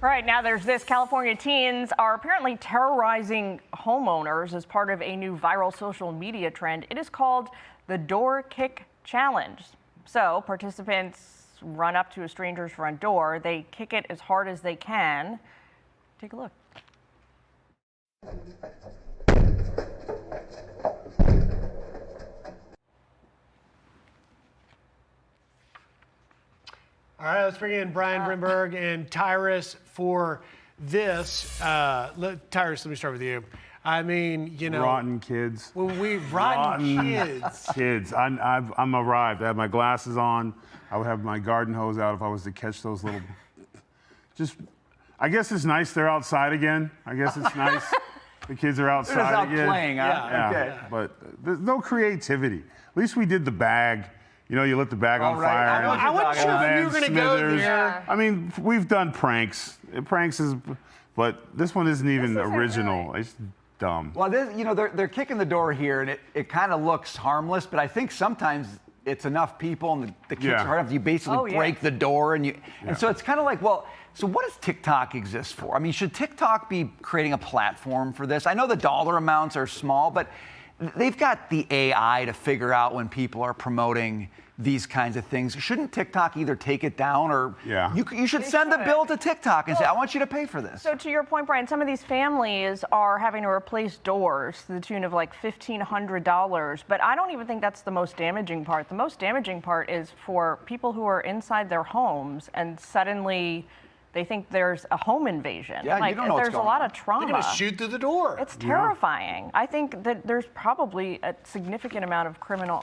All right, now there's this. California teens are apparently terrorizing homeowners as part of a new viral social media trend. It is called the Door Kick Challenge. So participants run up to a stranger's front door. They kick it as hard as they can. Take a look. All right, let's bring in Brian Brenberg and Tyrus for this. Tyrus, let me start with you. I mean, you know, rotten kids. When we rotten kids. Kids. I'm arrived. I have my glasses on. I would have my garden hose out if I was to catch those little. I guess it's nice they're outside again. I guess it's nice the kids are outside They're out again. playing. Yeah. Okay. But there's no creativity. At least we did the bag. You know, you lit the bag on fire. I wasn't sure if you were going to go there. I mean, we've done pranks. Pranks is, but this one isn't even original. Right. It's dumb. Well, this, you know, they're kicking the door here, and it kind of looks harmless, but I think sometimes it's enough people, and the kicks are hard enough. You basically break the door, and so it's kind of like, well, so what does TikTok exist for? I mean, should TikTok be creating a platform for this? I know the dollar amounts are small, but they've got the AI to figure out when people are promoting these kinds of things. Shouldn't TikTok either take it down or you should send the bill to TikTok and say, I want you to pay for this? So to your point, Brian, some of these families are having to replace doors to the tune of like $1,500, but I don't even think that's the most damaging part. The most damaging part is for people who are inside their homes and suddenly they think there's a home invasion. Yeah, like, you don't know there's a lot of trauma. They're going to shoot through the door. It's terrifying. I think that there's probably a significant amount of criminal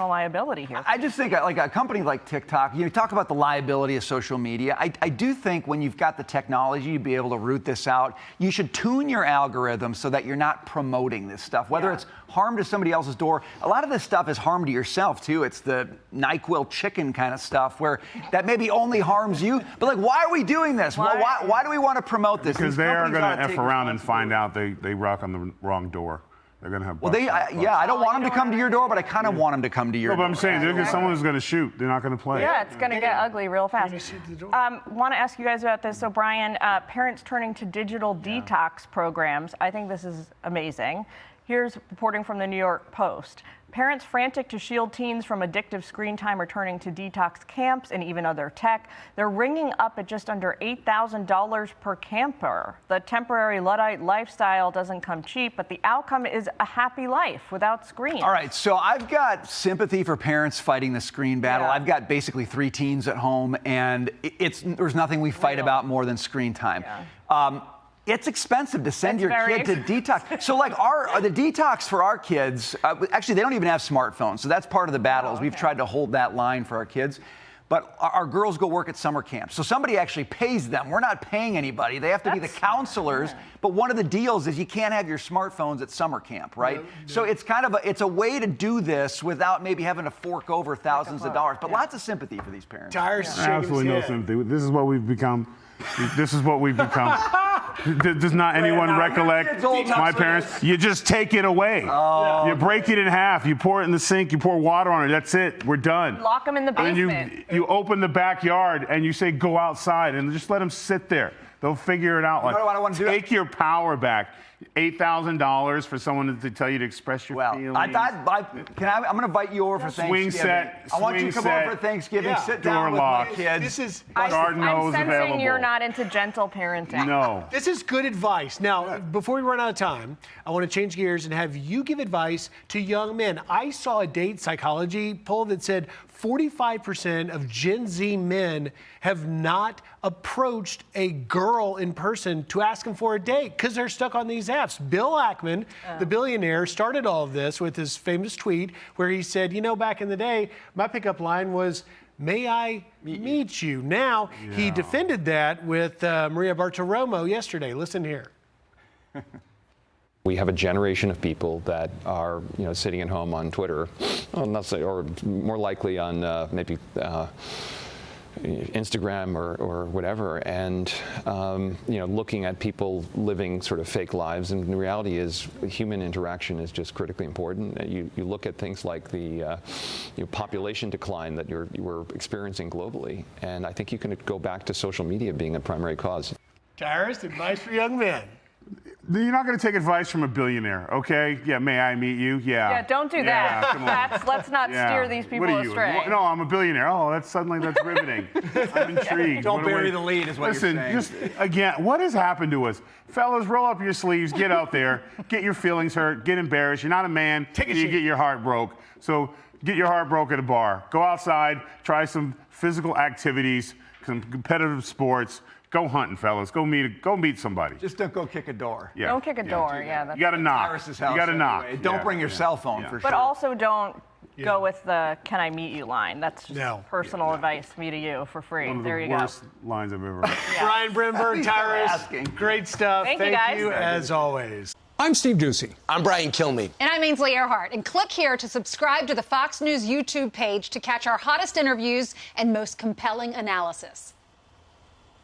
liability here. I just think like a company like TikTok, you talk about the liability of social media. I do think when you've got the technology to be able to root this out, you should tune your algorithm so that you're not promoting this stuff, whether it's harm to somebody else's door. A lot of this stuff is harm to yourself too. It's the NyQuil chicken kind of stuff where that maybe only harms you. But like, why are we doing this? Why do we want to promote this? Because they are going to F around and find out they rock on the wrong door. They're going to have. Well, I don't want them to come to your door, but I kind of want them to come to your door. No, but I'm saying there's someone who's going to shoot. They're not going to play. Yeah, it's going to get ugly real fast. Want to ask you guys about this. So, Brian, parents turning to digital detox programs. I think this is amazing. Here's reporting from the New York Post. Parents frantic to shield teens from addictive screen time are turning to detox camps and even other tech. They're ringing up at just under $8,000 per camper. The temporary Luddite lifestyle doesn't come cheap, but the outcome is a happy life without screens. All right, so I've got sympathy for parents fighting the screen battle. I've got basically 3 teens at home, and there's nothing we fight about more than screen time. It's expensive to send your kid to detox. So like the detox for our kids, actually they don't even have smartphones. So that's part of the battle. We've tried to hold that line for our kids. But our girls go work at summer camps. So somebody actually pays them. We're not paying anybody. They have to be the counselors. But one of the deals is you can't have your smartphones at summer camp, right? So it's kind of it's a way to do this without maybe having to fork over thousands of dollars. But lots of sympathy for these parents. Absolutely no sympathy. This is what we've become. This is what we've become. Does not anyone recollect my parents? You just take it away. You break it in half. You pour it in the sink. You pour water on it. That's it. We're done. Lock them in the basement. And you open the backyard and you say, go outside, and just let them sit there. They'll figure it out. Like, take your power back. $8,000 for someone to tell you to express your feelings. I'm going to invite you over for Thanksgiving. I want you to come over for Thanksgiving. Sit down with my kids. I'm sensing you're not into gentle parenting. No. This is good advice. Now, before we run out of time, I want to change gears and have you give advice to young men. I saw a date psychology poll that said 45% of Gen Z men have not approached a girl in person to ask them for a date because they're stuck on these apps. Bill Ackman, the billionaire, started all of this with his famous tweet where he said, you know, back in the day, my pickup line was, may I meet you? Now, he defended that with Maria Bartiromo yesterday. Listen here. We have a generation of people that are, sitting at home on Twitter, or more likely on maybe Instagram or whatever, and looking at people living sort of fake lives. And the reality is, human interaction is just critically important. You look at things like the population decline that we're experiencing globally, and I think you can go back to social media being a primary cause. Tyrus, advice for young men. You're not going to take advice from a billionaire, okay? Yeah, may I meet you? Yeah. Yeah, don't do that. Come on. Let's not steer these people What are you? astray. No, I'm a billionaire. Oh, that's riveting. I'm intrigued. Don't bury the lead is what Listen, you're saying. just again, what has happened to us? Fellas, roll up your sleeves, get out there, get your feelings hurt, get embarrassed. You're not a man. You get your heart broke. So get your heart broke at a bar. Go outside, try some physical activities, some competitive sports. Go hunting, fellas. Go meet somebody. Just don't go kick a door. Yeah. Don't kick a door. Yeah, that's You got to knock. Tyrus's house You got to knock. anyway. Don't bring your cell phone for sure. But also don't go with the "Can I meet you" line. That's just personal advice, me to you, for free. One of there the you go. worst lines I've ever heard. Brian Brenberg, Tyrus, asking. great stuff. Thank you, guys. As always. I'm Steve Ducey. I'm Brian Kilmeade. And I'm Ainsley Earhart. And click here to subscribe to the Fox News YouTube page to catch our hottest interviews and most compelling analysis.